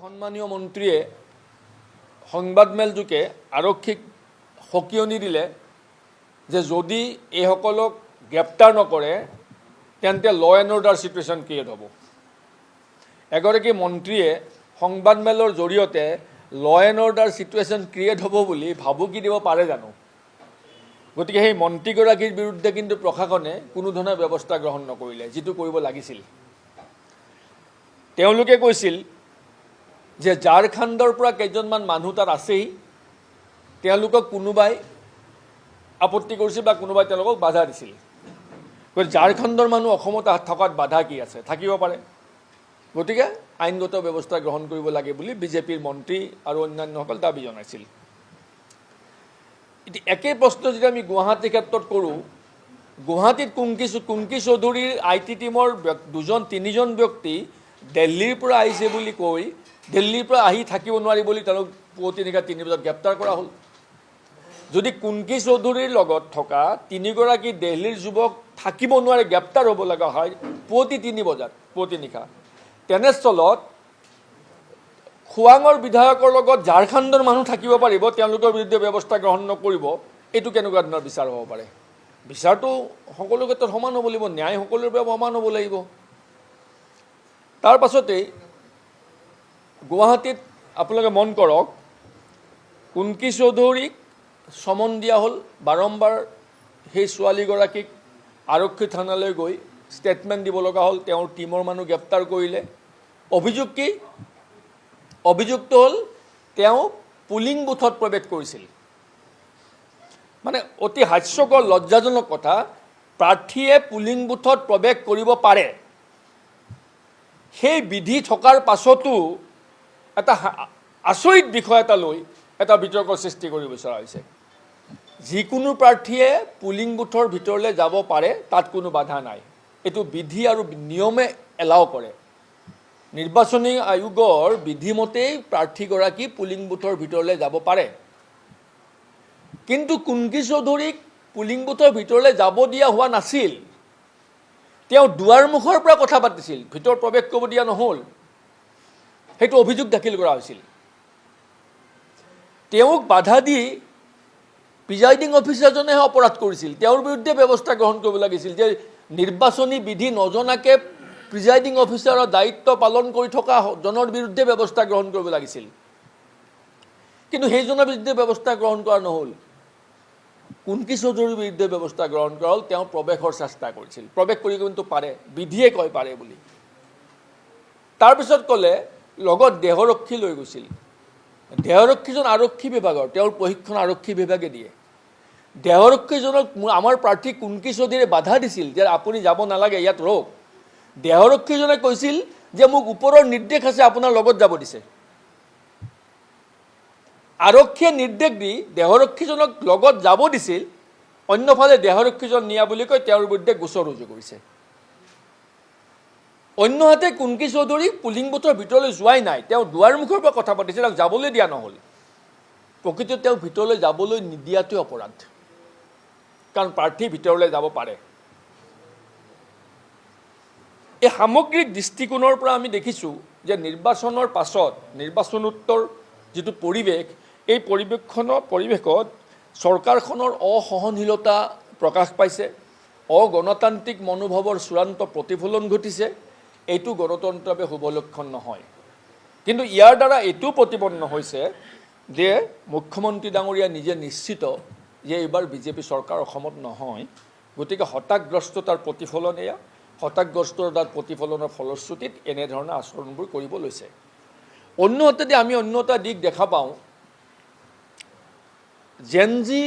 সন্মানীয় মন্ত্ৰীয়ে সংবাদমেলযোগে আৰক্ষীক সকিয়নি দিলে যে যদি এইসকলক গ্ৰেপ্তাৰ নকৰে তেন্তে ল এণ্ড অৰ্ডাৰ সিচুৱেশ্যন ক্ৰিয়েট হ'ব। এগৰাকী মন্ত্ৰীয়ে সংবাদমেলৰ জৰিয়তে ল এণ্ড অৰ্ডাৰ সিচুৱেশ্যন ক্ৰিয়েট হ'ব বুলি ভাবুকি দিব পাৰে জানো? গতিকে সেই মন্ত্ৰীগৰাকীৰ বিৰুদ্ধে কিন্তু প্ৰশাসনে কোনো ধৰণৰ ব্যৱস্থা গ্ৰহণ নকৰিলে, যিটো কৰিব লাগিছিল। তেওঁলোকে কৈছিল যে ঝাৰখণ্ডৰ পৰা কেইজনমান মানুহ তাত আছেই, তেওঁলোকক কোনোবাই আপত্তি কৰিছিল বা কোনোবাই তেওঁলোকক বাধা দিছিল। গতিকে ঝাৰখণ্ডৰ মানুহ অসমত থকাত বাধা কি আছে? থাকিব পাৰে। গতিকে আইনগত ব্যৱস্থা গ্ৰহণ কৰিব লাগে বুলি বিজেপিৰ মন্ত্ৰী আৰু অন্যান্যসকল দাবী জনাইছিল। এতিয়া একেই প্ৰশ্ন যদি আমি গুৱাহাটীৰ ক্ষেত্ৰত কৰোঁ, গুৱাহাটীত কুংকি চৌধুৰীৰ IT টিমৰ তিনিজন ব্যক্তি দিল্লীৰ পৰা আহিছে বুলি কৈ দিল্লীৰ পৰা আহি থাকিব নোৱাৰি বুলি তেওঁলোক পুৱতি নিশা 3 বজাত গ্ৰেপ্তাৰ কৰা হ'ল। যদি কুংকি চৌধুৰীৰ লগত থকা 3গৰাকী দিল্লীৰ যুৱক থাকিব নোৱাৰে, গ্ৰেপ্তাৰ হ'ব লগা হয় পুৱতি 3 বজাত পুৱতি নিশা, তেনেস্থলত খোৱাঙৰ বিধায়কৰ লগত ঝাৰখণ্ডৰ মানুহ থাকিব পাৰিব, তেওঁলোকৰ বিৰুদ্ধে ব্যৱস্থা গ্ৰহণ নকৰিব, এইটো কেনেকুৱা ধৰণৰ বিচাৰ হ'ব পাৰে? বিচাৰটো সকলো ক্ষেত্ৰত সমান হ'ব লাগিব, ন্যায় সকলোৰে বাবে সমান হ'ব লাগিব। তাৰ পাছতেই গুৱাহাটীত আপোনালোকে মন কৰক, কুংকি চৌধুৰীক সমন দিয়া হ'ল, বাৰম্বাৰ সেই ছোৱালীগৰাকীক আৰক্ষী থানালৈ গৈ ষ্টেটমেণ্ট দিব লগা হ'ল, তেওঁৰ টীমৰ মানুহ গ্ৰেপ্তাৰ কৰিলে। অভিযোগ কি? অভিযুক্ত হ'ল তেওঁ পুলিং বুথত প্ৰৱেশ কৰিছিল। মানে অতি হাস্যকৰ লজ্জাজনক কথা, প্ৰাৰ্থীয়ে পুলিং বুথত প্ৰৱেশ কৰিব পাৰে, সেই বিধি থকাৰ পাছতো এটা আচৰিত বিষয় এটা লৈ এটা বিতৰ্কৰ সৃষ্টি কৰিব বিচৰা হৈছে। যিকোনো প্ৰাৰ্থীয়ে পুলিং বুথৰ ভিতৰলৈ যাব পাৰে, তাত কোনো বাধা নাই, এইটো বিধি আৰু নিয়মে এলাও কৰে। নিৰ্বাচনী আয়োগৰ বিধিমতেই প্ৰাৰ্থীগৰাকী পুলিং বুথৰ ভিতৰলৈ যাব পাৰে। কিন্তু কুংকি চৌধুৰীক পুলিং বুথৰ ভিতৰলৈ যাব দিয়া হোৱা নাছিল। তেওঁ দুৱাৰমুখৰ পৰা কথা পাতিছিল, ভিতৰত প্ৰৱেশ কৰিব দিয়া নহ'ল। সেইটো অভিযোগ দাখিল কৰা হৈছিল। তেওঁক বাধা দি প্ৰিজাইডিং অফিচাৰজনেহে অপৰাধ কৰিছিল। তেওঁৰ বিৰুদ্ধে ব্যৱস্থা গ্ৰহণ কৰিব লাগিছিল যে নিৰ্বাচনী বিধি নজনাকৈ প্ৰিজাইডিং অফিচাৰৰ দায়িত্ব পালন কৰি থকা জনৰ বিৰুদ্ধে ব্যৱস্থা গ্ৰহণ কৰিব লাগিছিল। কিন্তু সেইজনৰ বিৰুদ্ধে ব্যৱস্থা গ্ৰহণ কৰা নহ'ল। কুংকি চৌধুৰীৰ বিৰুদ্ধে ব্যৱস্থা গ্ৰহণ কৰা হ'ল। তেওঁ প্ৰৱেশৰ চেষ্টা কৰিছিল, প্ৰৱেশ কৰি কিন্তু পাৰে, বিধিয়ে কয় পাৰে বুলি। তাৰপিছত ক'লে লগত দেহৰক্ষী লৈ গৈছিল। দেহৰক্ষীজন আৰক্ষী বিভাগৰ, তেওঁৰ প্ৰশিক্ষণ আৰক্ষী বিভাগে দিয়ে। দেহৰক্ষীজনক আমাৰ প্ৰাৰ্থী কুংকি চৌধুৰীয়ে বাধা দিছিল যে আপুনি যাব নালাগে, ইয়াত ৰওক। দেহৰক্ষীজনে কৈছিল যে মোক ওপৰৰ নিৰ্দেশ আছে, আপোনাৰ লগত যাব দিছে। আৰক্ষীয়ে নিৰ্দেশ দি দেহৰক্ষীজনক লগত যাব দিছিল, অন্যফালে দেহৰক্ষীজন নিয়া বুলি কৈ তেওঁৰ বিৰুদ্ধে গোচৰ ৰুজু কৰিছে। অন্যহাতে কুংকি চৌধুৰী পুলিং বুথৰ ভিতৰলৈ যোৱাই নাই, তেওঁ দুৱাৰমুখৰ পৰা কথা পাতিছিল, তেওঁক যাবলৈ দিয়া নহ'ল। প্ৰকৃততে তেওঁক ভিতৰলৈ যাবলৈ নিদিয়াটোৱে অপৰাধ, কাৰণ প্ৰাৰ্থী ভিতৰলৈ যাব পাৰে। এই সামগ্ৰিক দৃষ্টিকোণৰ পৰা আমি দেখিছোঁ যে নিৰ্বাচনৰ পাছত নিৰ্বাচনোত্তৰ যিটো পৰিৱেশ, এই পৰিৱেশত চৰকাৰখনৰ অসহনশীলতা প্ৰকাশ পাইছে, অগণতান্ত্ৰিক মনোভাৱৰ চূড়ান্ত প্ৰতিফলন ঘটিছে। এইটো গণতন্ত্ৰৰ বাবে শুভ লক্ষণ নহয়। কিন্তু ইয়াৰ দ্বাৰা এইটো প্ৰতিপন্ন হৈছে যে মুখ্যমন্ত্ৰী ডাঙৰীয়া নিজে নিশ্চিত যে এইবাৰ বিজেপি চৰকাৰ অসমত নহয়। গতিকে হতাশগ্ৰস্ততাৰ প্ৰতিফলন এয়া, হতাশগ্ৰস্ততাৰ প্ৰতিফলনৰ ফলশ্ৰুতিত এনেধৰণৰ আচৰণবোৰ কৰিব লৈছে। অন্যহাতেদি আমি অন্য এটা দিশ দেখা পাওঁ, জেনজি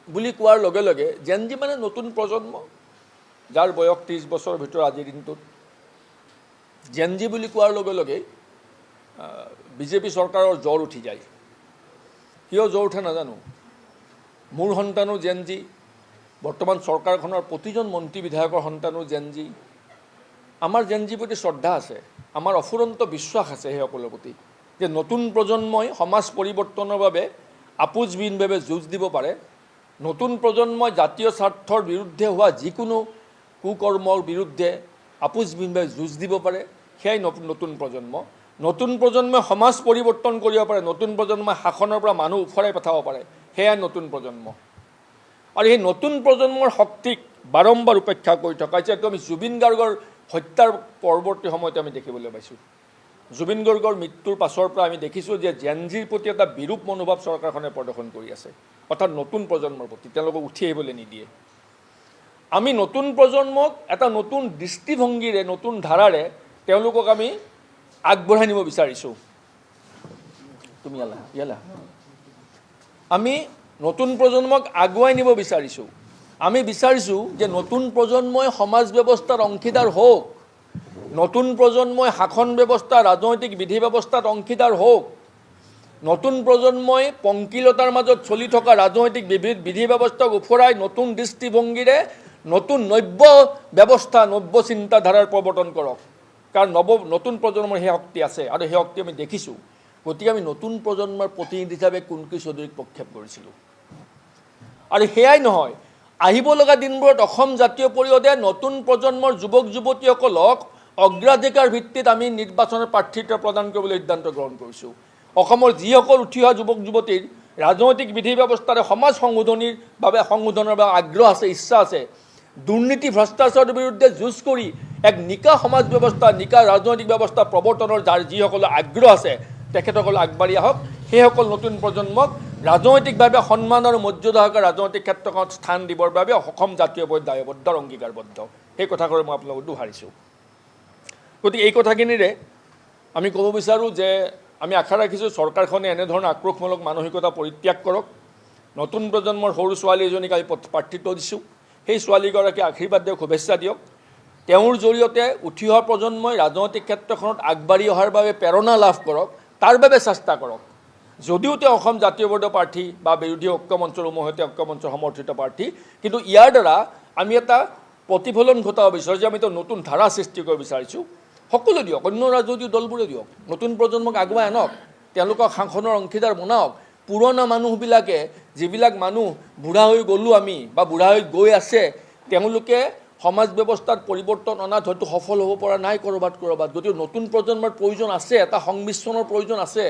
বুলি কোৱাৰ লগে লগে, জেনজি মানে নতুন প্ৰজন্ম, যাৰ বয়স 30 বছৰৰ ভিতৰত আজিৰ দিনটোত। জেনজি বুলি কোৱাৰ লগে লগে বিজেপি চৰকাৰৰ জ্বৰ উঠি যায়। কিয় জ্বৰ উঠে নাজানো। মোৰ সন্তানো জেনজি, বৰ্তমান চৰকাৰখনৰ প্ৰতিজন মন্ত্ৰী বিধায়কৰ সন্তানো জেনজি। আমাৰ জেনজিৰ প্ৰতি শ্ৰদ্ধা আছে, আমাৰ অফুৰন্ত বিশ্বাস আছে সেইসকলৰ প্ৰতি যে নতুন প্ৰজন্মই সমাজ পৰিৱৰ্তনৰ বাবে আপোচবিহীনভাৱে যুঁজ দিব পাৰে। নতুন প্ৰজন্মই জাতীয় স্বাৰ্থৰ বিৰুদ্ধে হোৱা যিকোনো কুকৰ্মৰ বিৰুদ্ধে আপোচবিহীনভাৱে যুঁজ দিব পাৰে, সেয়াই নতুন প্ৰজন্ম। নতুন প্ৰজন্মই সমাজ পৰিৱৰ্তন কৰিব পাৰে, নতুন প্ৰজন্মই শাসনৰ পৰা মানুহ উফৰাই পঠাব পাৰে, সেয়াই নতুন প্ৰজন্ম। আৰু সেই নতুন প্ৰজন্মৰ শক্তিক বাৰম্বাৰ উপেক্ষা কৰি থকা যিহেতু আমি জুবিন গাৰ্গৰ হত্যাৰ পৰৱৰ্তী সময়তে আমি দেখিবলৈ পাইছোঁ। জুবিন গাৰ্গৰ মৃত্যুৰ পাছৰ পৰা আমি দেখিছোঁ যে জেনজিৰ প্ৰতি এটা বিৰূপ মনোভাৱ চৰকাৰখনে প্ৰদৰ্শন কৰি আছে, অৰ্থাৎ নতুন প্ৰজন্মৰ প্ৰতি তেওঁলোকক উঠি আহিবলৈ নিদিয়ে। আমি নতুন প্ৰজন্মক এটা নতুন দৃষ্টিভংগীৰে, নতুন ধাৰাৰে তেওঁলোকক আমি আগবঢ়াই নিব বিচাৰিছোঁ। তুমি ইয়ালা আমি নতুন প্ৰজন্মক আগুৱাই নিব বিচাৰিছোঁ। আমি বিচাৰিছোঁ যে নতুন প্ৰজন্মই সমাজ ব্যৱস্থাৰ অংশীদাৰ হওক, নতুন প্ৰজন্মই শাসন ব্যৱস্থা, ৰাজনৈতিক বিধি ব্যৱস্থাত অংশীদাৰ হওক, নতুন প্ৰজন্মই পংকিলতাৰ মাজত চলি থকা ৰাজনৈতিক বিধি ব্যৱস্থাক উফৰাই নতুন দৃষ্টিভংগীৰে নতুন নব্য ব্যৱস্থা, নব্য চিন্তাধাৰাৰ প্ৰৱৰ্তন কৰক। কাৰণ নতুন প্ৰজন্মৰ সেই শক্তি আছে আৰু সেই শক্তি আমি দেখিছোঁ। গতিকে আমি নতুন প্ৰজন্মৰ প্ৰতিনিধি হিচাপে কুন্কি চৌধুৰীক প্ৰক্ষেপ কৰিছিলোঁ। আৰু সেয়াই নহয়, আহিব লগা দিনবোৰত অসম জাতীয় পৰিষদে নতুন প্ৰজন্মৰ যুৱক যুৱতীসকলক অগ্ৰাধিকাৰ ভিত্তিত আমি নিৰ্বাচনৰ প্ৰাৰ্থিত্ব প্ৰদান কৰিবলৈ সিদ্ধান্ত গ্ৰহণ কৰিছোঁ। অসমৰ যিসকল উঠি অহা যুৱক যুৱতীৰ ৰাজনৈতিক বিধি ব্যৱস্থাৰে সমাজ সংশোধনৰ বাবে আগ্ৰহ আছে, ইচ্ছা আছে, দুৰ্নীতি ভ্ৰষ্টাচাৰৰ বিৰুদ্ধে যুঁজ কৰি এক নিকা সমাজ ব্যৱস্থা, নিকা ৰাজনৈতিক ব্যৱস্থা প্ৰৱৰ্তনৰ যাৰ যিসকলৰ আগ্ৰহ আছে তেখেতসকল আগবাঢ়ি আহক। সেইসকল নতুন প্ৰজন্মক ৰাজনৈতিকভাৱে সন্মান আৰু মৰ্যাদা ৰাজনৈতিক ক্ষেত্ৰখনত স্থান দিবৰ বাবে অসম জাতীয় পৰিষদ দায়বদ্ধ আৰু অংগীকাৰবদ্ধ। সেই কথাষাৰ মই আপোনালোকক দোহাৰিছোঁ। গতিকে এই কথাখিনিৰে আমি ক'ব বিচাৰোঁ যে আমি আশা ৰাখিছোঁ চৰকাৰখনে এনেধৰণৰ আক্ৰোশমূলক মানসিকতা পৰিত্যাগ কৰক। নতুন প্ৰজন্মৰ সৰু ছোৱালী এজনীক আমি প্ৰাৰ্থিত্ব দিছোঁ, সেই ছোৱালীগৰাকীক আশীৰ্বাদ দিয়ক, শুভেচ্ছা দিয়ক। তেওঁৰ জৰিয়তে উঠি অহা প্ৰজন্মই ৰাজনৈতিক ক্ষেত্ৰখনত আগবাঢ়ি অহাৰ বাবে প্ৰেৰণা লাভ কৰক, তাৰ বাবে চেষ্টা কৰক। যদিও তেওঁ অসম জাতীয় পৰিষদৰ প্ৰাৰ্থী বা বিৰোধী ঐক্যমঞ্চৰ উমৈহতীয়া ঐক্যমঞ্চৰ সমৰ্থিত প্ৰাৰ্থী, কিন্তু ইয়াৰ দ্বাৰা আমি এটা প্ৰতিফলন ঘটাব বিচাৰোঁ যে আমি এটা নতুন ধাৰা সৃষ্টি কৰিব বিচাৰিছোঁ। সকলো দিয়ক, অন্য ৰাজনৈতিক দলবোৰে দিয়ক, নতুন প্ৰজন্মক আগুৱাই আনক, তেওঁলোকক শাসনৰ অংশীদাৰ বনাওক। পুৰণা মানুহবিলাকে, যিবিলাক মানুহ বুঢ়া হৈ গ'লোঁ আমি বা বুঢ়া হৈ গৈ আছে, তেওঁলোকে সমাজ ব্যৱস্থাত পৰিৱৰ্তন অনাত হয়তো সফল হ'ব পৰা নাই ক'ৰবাত। গতিকে নতুন প্ৰজন্মৰ প্ৰয়োজন আছে, এটা সংমিশ্ৰণৰ প্ৰয়োজন আছে।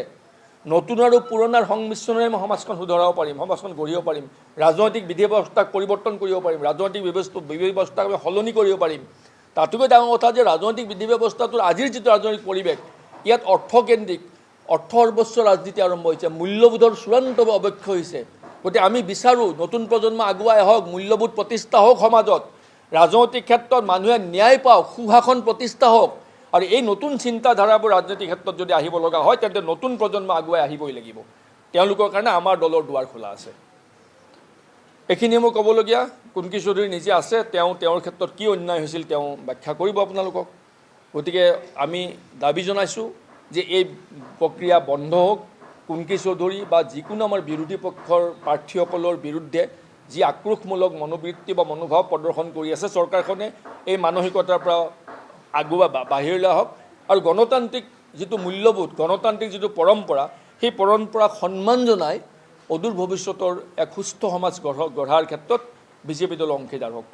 নতুন আৰু পুৰণাৰ সংমিশ্ৰণেৰে আমি সমাজখন শুধৰাব পাৰিম, সমাজখন গঢ়িব পাৰিম, ৰাজনৈতিক বিধি ব্যৱস্থাক পৰিৱৰ্তন কৰিব পাৰিম, ৰাজনৈতিক বিধি ব্যৱস্থাক আমি সলনি কৰিব পাৰিম। তাতোকৈ ডাঙৰ কথা যে ৰাজনৈতিক বিধি ব্যৱস্থাটোৰ আজিৰ যিটো ৰাজনৈতিক পৰিৱেশ, ইয়াত অৰ্থকেন্দ্ৰিক, অৰ্থ সৰ্বস্ব ৰাজনীতি আৰম্ভ হৈছে, মূল্যবোধৰ চূড়ান্ত অৱক্ষয় হৈছে। গতিকে আমি বিচাৰোঁ নতুন প্ৰজন্ম আগুৱাই আহক, মূল্যবোধ প্ৰতিষ্ঠা হওক সমাজত, ৰাজনৈতিক ক্ষেত্ৰত মানুহে ন্যায় পাওক, সুশাসন প্ৰতিষ্ঠা হওক। আৰু এই নতুন চিন্তাধাৰাবোৰ ৰাজনৈতিক ক্ষেত্ৰত যদি আহিব লগা হয়, তেন্তে নতুন প্ৰজন্ম আগুৱাই আহিবই লাগিব। তেওঁলোকৰ কাৰণে আমাৰ দলৰ দুৱাৰ খোলা আছে। এইখিনিয়ে মোৰ ক'বলগীয়া। কুন্কি চৌধুৰী নিজে আছে, তেওঁৰ ক্ষেত্ৰত কি অন্যায় হৈছিল তেওঁ ব্যাখ্যা কৰিব আপোনালোকক। গতিকে আমি দাবী জনাইছোঁ যে এই প্ৰক্ৰিয়া বন্ধ হওক। কুন্কি চৌধুৰী বা যিকোনো আমাৰ বিৰোধী পক্ষৰ প্ৰাৰ্থীসকলৰ বিৰুদ্ধে যি আক্ৰোশমূলক মনোবৃত্তি বা মনোভাৱ প্ৰদৰ্শন কৰি আছে চৰকাৰখনে, এই মানসিকতাৰ পৰা বাহিৰলৈ আহক আৰু গণতান্ত্ৰিক যিটো মূল্যবোধ, গণতান্ত্ৰিক যিটো পৰম্পৰা, সেই পৰম্পৰাক সন্মান জনাই অদূৰ ভৱিষ্যতৰ এক সুস্থ সমাজ গঢ়াৰ ক্ষেত্ৰত বিজেপি দল অংশীদাৰ হওক।